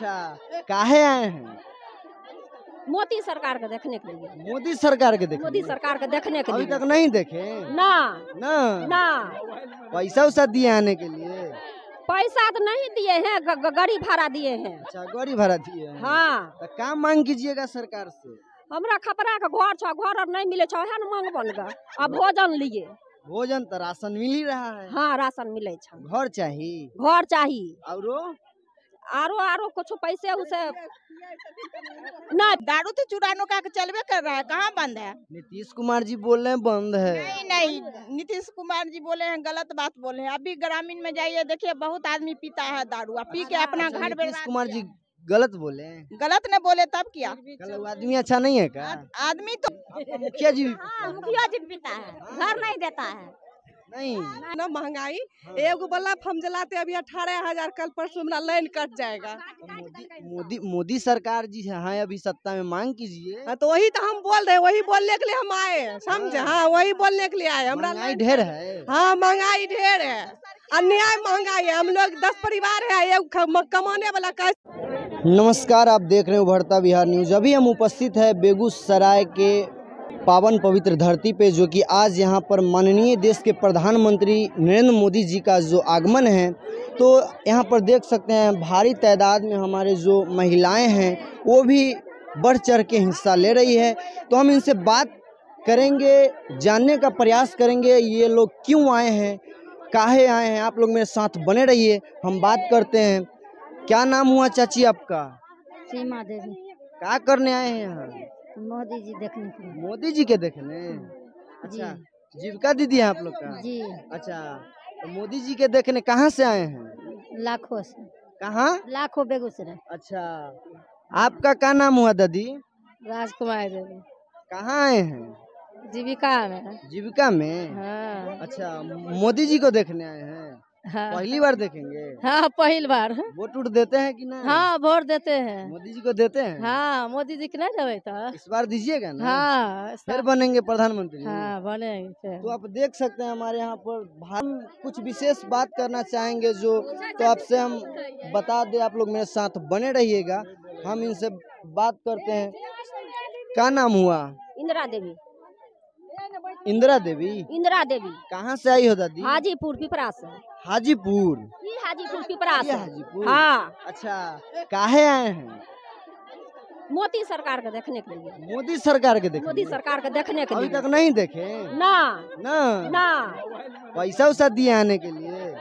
अच्छा, काहे आए हैं? मोदी सरकार के देखने के लिए। मोदी सरकार के देखने? मोदी सरकार के देखने के अभी लिए। तक नहीं देखे? ना ना ना पैसा उसा दिए आने के लिए? पैसा तो नहीं दिए हैं, गाड़ी भाड़ा दिए हैं। अच्छा, गाड़ी भाड़ा दिए हैं। हाँ, तो काम मांग कीजिएगा सरकार से। हमरा खपरा के घर छ, घर और नहीं मिले छ, ओहे न मांग बन गा। अब भोजन लिए। भोजन तो राशन मिल ही रहा है। हाँ, राशन मिले छ। घर चाहिए? घर चाहिए। आरो कुछ पैसे उसे ना, दारू तो चुरानो का चलवे कर रहा है, कहाँ बंद है? नीतीश कुमार जी बोल रहे हैं बंद है। नहीं, नीतीश कुमार जी बोले हैं, गलत बात बोले हैं। अभी ग्रामीण में जाइए, देखिए बहुत आदमी पीता है दारू, पी के अपना घर नीतीश कुमार जी गलत बोले हैं? गलत न बोले तब क्या? वो आदमी अच्छा नहीं है क्या? आदमी तो मुखिया जी मुखिया जी पीता है, घर नहीं देता है। नहीं ना महंगाई एगो बल्ब हम जलाते अभी 18,000, कल परसों मेरा लाइन कट जाएगा। मोदी सरकार जी है अभी सत्ता में, मांग कीजिए। तो वही तो हम बोल रहे हैं, वही बोलने के लिए हम आए, समझे? हाँ, वही बोलने के लिए आए। हमरा महंगाई ढेर है। हाँ, महंगाई ढेर है, अन्याय महंगाई है। हम लोग 10 परिवार है, एक कमाने वाला का। नमस्कार, आप देख रहे हैं उभरता बिहार न्यूज। अभी हम उपस्थित है बेगूसराय के पावन पवित्र धरती पे, जो कि आज यहाँ पर माननीय देश के प्रधानमंत्री नरेंद्र मोदी जी का जो आगमन है, तो यहाँ पर देख सकते हैं भारी तादाद में हमारे जो महिलाएं हैं वो भी बढ़ चढ़ के हिस्सा ले रही है। तो हम इनसे बात करेंगे, जानने का प्रयास करेंगे ये लोग क्यों आए हैं, काहे आए हैं। आप लोग मेरे साथ बने रहिए, हम बात करते हैं। क्या नाम हुआ चाची आपका? सीमा देवी। क्या करने आए हैं यहाँ? मोदी जी देखने के लिए। मोदी जी के देखने? अच्छा, जीविका दीदी है आप लोग का? जी। अच्छा, तो मोदी जी के देखने कहाँ से आए हैं? लाखों से। कहाँ? लाखों बेगूसराय। अच्छा, आपका क्या नाम हुआ दादी? राजकुमार देवी। कहाँ आए हैं? जीविका में। जीविका में? हाँ। अच्छा, मोदी जी को देखने आए हैं? हाँ। पहली बार देखेंगे? हाँ, पहली बार। वोट उठ देते हैं कि नहीं? हाँ, वोट देते हैं। मोदी जी को देते हैं? हाँ, मोदी जी के नहीं देवे तो। इस बार दीजिएगा ना? हाँ, फिर बनेंगे प्रधानमंत्री? हाँ, बनेंगे। तो आप देख सकते हैं हमारे यहाँ पर हम कुछ विशेष बात करना चाहेंगे जो, तो आपसे हम बता दें, आप लोग मेरे साथ बने रहिएगा, हम इनसे बात करते हैं। क्या नाम हुआ? इंदिरा देवी। इंदिरा देवी? इंदिरा देवी। कहाँ से आई हो दादी? हाजीपुर पिपरा से। हाजीपुर? हाजीपुर पिपरा से। हाजीपुर? हाँ। अच्छा, काहे आए हैं? मोदी सरकार के देखने के लिए। मोदी सरकार के देखने? मोदी सरकार के देखने के लिए। अभी तक नहीं देखे? ना ना पैसा उसा दिए आने के लिए?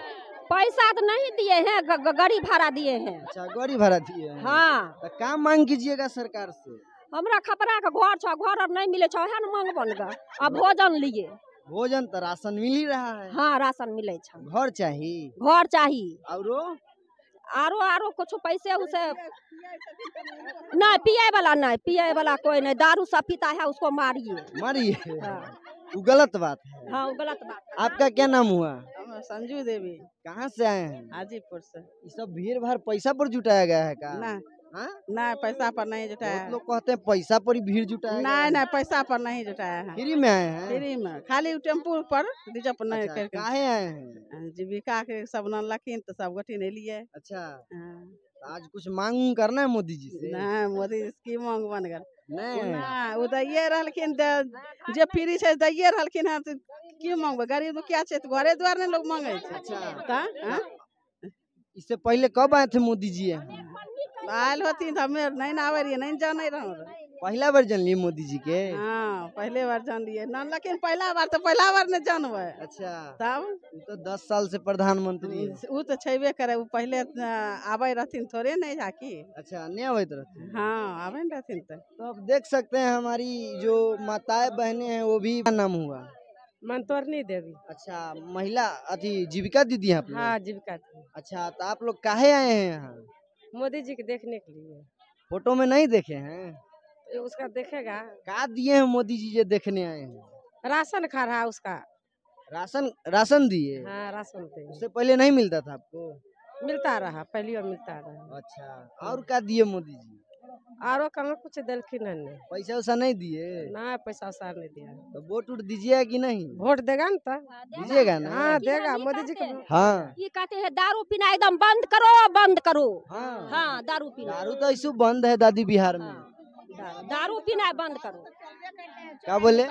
पैसा तो नहीं दिए हैं, गाड़ी भाड़ा दिए हैं। अच्छा, गाड़ी भाड़ा दिए हैं। हाँ, तो काम मांग कीजिएगा सरकार से। हमरा खपरा के घर छ, घर और नहीं मिले छ, ओहे न मांग बन गा। अब भोजन लिए। भोजन तो राशन मिल ही रहा है। हाँ, राशन मिले छ। घर चाहिए? घर चाहिए। आरो कुछ पैसे उसे नहीं, पिए वाला कोई नहीं। दारू सब पीता है, उसको मारिए। हाँ। वो गलत बात है। हाँ, वो गलत बात। आपका क्या नाम हुआ? संजू देवी। कहाँ से आए हैं? हाजीपुर से। ये सब भीड़ भाड़ पैसा पर जुटाया गया है का? ना, पैसा पर नहीं जुटाया। बहुत लोग कहते हैं पैसा पर ही भीड़ जुटाया गया है। नहीं, पैसा पर नहीं जुटाया है। फ्री में आए हैं? फ्री में, खाली टेम्पू पर रिजर्व नहीं अच्छा, करके। काहे आए हैं? जीविका के सब न लखीन तो सब गोटी नहीं लिए। अच्छा, आज कुछ मांग करना है मोदी जी से? नहीं, मोदी की मांग बन गए नहीं, वो दैये रहलखिन, जे फ्री से दैये रहलखिन है, तो की मांगबे? गरीब तो क्या छै, घरे द्वार ने लोग मांगे छै। अच्छा, इससे पहले कब आए थे मोदी जी? आयल होती तो हमें नहीं आवे रही, नहीं जाने रहो। पहला बार जान लिए मोदी जी के? हाँ, पहले बार जान लिए ना, लेकिन पहला बार नहीं जानवे। अच्छा, तब तो 10 साल से प्रधानमंत्री वो तो छेबे करे, वो पहले आवे रहथिन थोड़े नहीं झाकी। अच्छा, नहीं आवे रहते? हाँ, आवे रहथिन। तो आप देख सकते हैं हमारी जो माताएं बहनें हैं वो भी। क्या नाम हुआ? मंतोरनी देवी। अच्छा, महिला अथी जीविका दीदी हैं आप लोग? हाँ, जीविका। अच्छा, तो आप लोग काहे आए हैं यहाँ? मोदी जी के देखने के लिए। फोटो में नहीं देखे हैं? उसका देखेगा। क्या दिए हैं मोदी जी जो देखने आए हैं? राशन खा रहा उसका। राशन दिए? हाँ, राशन दिए। उससे पहले नहीं मिलता था आपको? मिलता रहा, पहली बार मिलता रहा। अच्छा, और क्या दिए मोदी जी? आरो कहाँ कुछ दिलखिन है नहीं। पैसा वैसा नहीं दिए? ना पैसा वैसा नहीं दिया। तो वोट उठ दीजिएगा कि नहीं? वोट देगा ना तो दीजिएगा ना? हाँ देगा मोदी जी को। हाँ ये कहते हैं दारू पीना एकदम बंद करो, बंद करो। हाँ हाँ दारू पीना, दारू तो ऐसे बंद है दादी बिहार में। दारू पीना बंद करो। क्या बोले?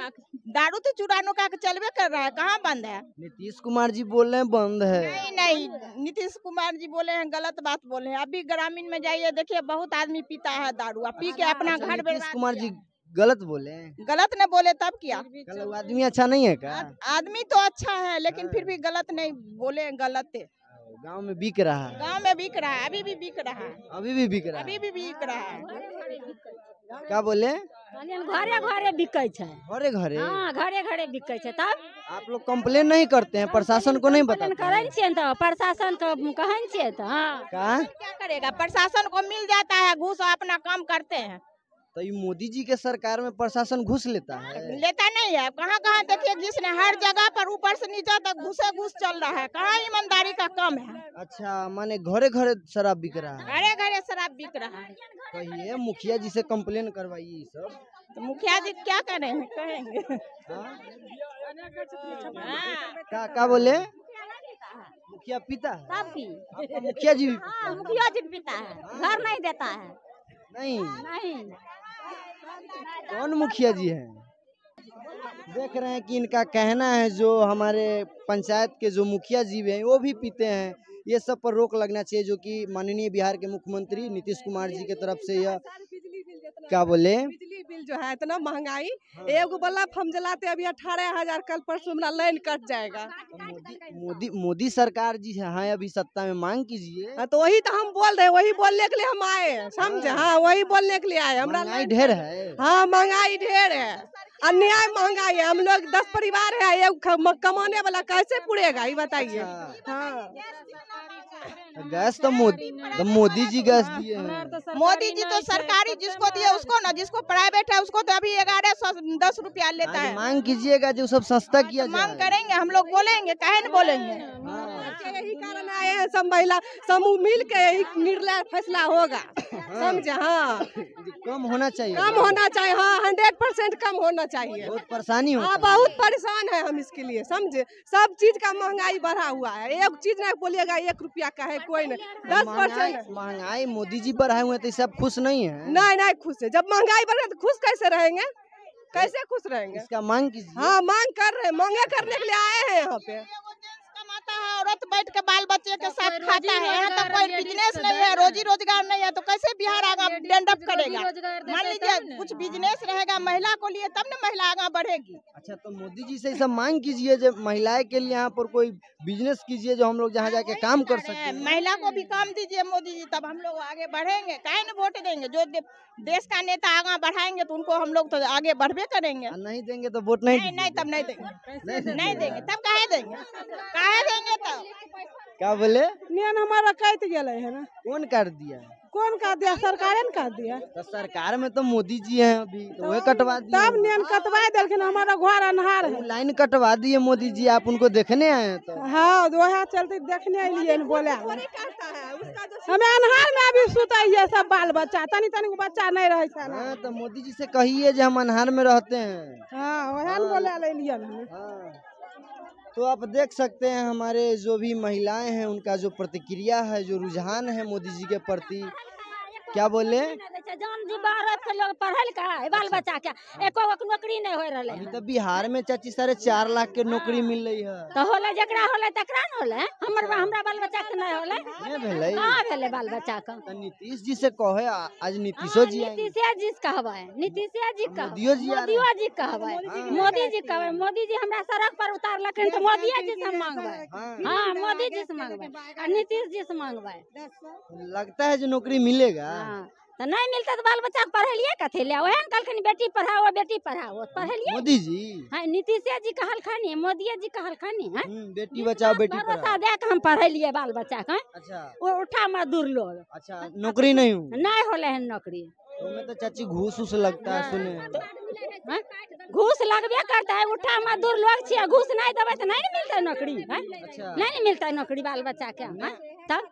दारू तो चुरानो का चलबे कर रहा है, कहाँ बंद है? नीतीश कुमार जी बोल रहे हैं बंद है। नहीं नहीं, नीतीश कुमार जी बोले हैं गलत बात बोले हैं। अभी ग्रामीण में जाइए देखिए बहुत आदमी पीता है दारू, पी के अपना घर नीतीश कुमार जी गलत बोले हैं? गलत न बोले तब क्या? वो आदमी अच्छा नहीं है क्या? आदमी तो अच्छा है लेकिन फिर भी गलत नहीं बोले, गलत है। गांव में बिक रहा है? गांव में बिक रहा है, अभी भी बिक रहा है, अभी भी बिक रहा है? अभी भी बिक रहा है। क्या बोले? घरे घरे बिकै छै। घरे घरे? हाँ घरे घरे बिकै छै। तब आप लोग कंप्लेन नहीं करते हैं? प्रशासन को नहीं बताते? करै छियै तो प्रशासन को कहै छियै तो क्या करेगा? प्रशासन को मिल जाता है घूस, अपना काम करते हैं। तो ये मोदी जी के सरकार में प्रशासन घुस लेता है? लेता नहीं है, कहाँ कहाँ देखिए घिस ने हर जगह पर ऊपर से नीचे तक घुस चल रहा है। कहाँ ईमानदारी का कम है? अच्छा माने घरे घरे शराब बिक रहा है? घरे घरे शराब बिक रहा है। कहिए मुखिया जी से कंप्लेन करवाइए सब। तो मुखिया जी क्या करेंगे, कहेंगे? क्या बोले? मुखिया पीता है? सब पी। आपका मुखिया जी भी पीता है? मुखिया जी पीता है, घर नहीं देता है। नहीं नहीं। कौन मुखिया जी हैं? देख रहे हैं कि इनका कहना है जो हमारे पंचायत के जो मुखिया जी हैं वो भी पीते हैं। ये सब पर रोक लगना चाहिए, जो कि माननीय बिहार के मुख्यमंत्री नीतीश कुमार जी की तरफ से यह क्या बोले? बिजली बिल जो है इतना महंगाई, एगो बल्ब हम जलाते अभी 18,000, कल परसों मेरा लाइन कट जाएगा। मोदी सरकार जी है अभी सत्ता में, मांग कीजिए। तो वही तो हम बोल रहे हैं, वही बोलने के लिए हम आए, समझे? हाँ वही बोलने के लिए आए। हमरा महंगाई ढेर है। हाँ महंगाई ढेर है, अन्याय महंगाई है। हम लोग 10 परिवार है, एक कमाने वाला कैसे पूरेगा ये बताइए? हाँ गैस तो मोदी जी गैस दिए हैं। मोदी जी तो सरकारी जिसको दिए उसको ना, जिसको प्राइवेट है उसको तो अभी 1110 रुपया लेता है। मांग कीजिएगा जो सब सस्ता किया जाए। मांग करेंगे, हम लोग बोलेंगे, काहे न बोलेंगे? यही कारण आए हैं, सब महिला समूह मिल के यही निर्णय फैसला होगा, समझे? हाँ कम होना चाहिए, कम होना चाहिए। हाँ 100% कम होना चाहिए। बहुत परेशानी होता है। बहुत परेशान है हम इसके लिए, समझे? सब चीज का महंगाई बढ़ा हुआ है, एक चीज नहीं बोलिएगा 1 रुपया का है कोई नहीं। 10% महंगाई मोदी जी बढ़ाए हुए तो सब खुश नहीं है? नहीं खुश है। जब महंगाई बढ़े तो खुश कैसे रहेंगे? कैसे खुश रहेंगे? इसका मांग कीजिए। हाँ मांग कर रहे हैं, मांगे करने के लिए आए हैं यहाँ पे। कमाता है औरत बैठ के बाल बच्चे के साथ खाता है, यहाँ तो कोई बिजनेस नहीं है, रोजी रोजगार नहीं है, तो कैसे बिहार आगे डेवलप करेगा? मान लीजिए कुछ बिजनेस रहेगा महिला को लिए तब न महिला आगे बढ़ेगी। अच्छा तो मोदी जी से सब मांग कीजिए जो महिलाएं के लिए यहाँ पर कोई बिजनेस कीजिए जो हम लोग जहाँ जाके काम कर सकते। महिला को भी काम दीजिए मोदी जी, तब हम लोग आगे बढ़ेंगे। काहे न वोट देंगे? जो देश का नेता आगे बढ़ाएंगे तो उनको हम लोग तो आगे बढ़बे करेंगे। नहीं देंगे तो वोट नहीं? नहीं तब नहीं देंगे, नहीं देंगे तब काहे देंगे? काहे देंगे तब? क्या बोले? नियम हमारा कट गया है ना। कौन कर दिया? कौन काट दिया? सरकारे ने काट दिया। तो सरकार में तो मोदी जी हैं अभी, तो वह कटवा दिए। तब नियम कटवा दिलखिन, हमारा घर अन्हार है। लाइन कटवा दिए मोदी जी, आप उनको देखने आए हैं? तो हाँ वह चलते देखने लिए बोले हमें अन्हार में अभी सुताइए सब बाल बच्चा, तनी बच्चा नहीं रहे। हाँ तो मोदी जी से कहिए जो हम अन्हार में रहते हैं। हाँ वह बोले लिए। तो आप देख सकते हैं हमारे जो भी महिलाएं हैं उनका जो प्रतिक्रिया है, जो रुझान है मोदी जी के प्रति। क्या बोले? जान जी भारत के लोग पढ़ल का बाल बच्चा के एको नौकरी नहीं हो रहा। अभी तो बिहार में चाची 4.5 लाख के नौकरी मिल रही है। तो होले जकरा होले तकरा न होले, हमरा बाल बच्चा के नहीं होले। नहीं भेलै? कहां भेले बाल बच्चा का? तो नीतीश जी से कहे, आज नीतीशो जी आएंगे। नीतीश जी कहबै, नीतीश जी कहबै, मोदियो जी कहबै, मोदी जी कहबै। मोदी जी हमरा सड़क पर उतारलखिन तो मोदी जी से मांगबै। हां मोदी जी से मांगबै और नीतीश जी से मांगबै। लगता है जो नौकरी मिलेगा। तो नहीं मिलता तो बाल बच्चा पढ़लिए कथी ले? वह कहलखिन बेटी पढ़ाओ बेटी पढ़ाओ, पढ़लिए मोदी जी। हाँ नीतीश जी कहलखिन, मोदी जी कहलखिन बेटी बचाओ बेटी पढ़ाओ दे के हम पढ़लिए बाल बच्चा के। अच्छा वो उठा मजदूर लोग। अच्छा नौकरी नहीं होले है नौकरी। में तो चाची घूस उस लगता है सुने। घूस लगबे करता है, उठा मजदूर लोग छियै, घूस नहीं देवे तो नहीं मिलता नौकरी। नहीं मिलता नौकरी बाल बच्चा के। तब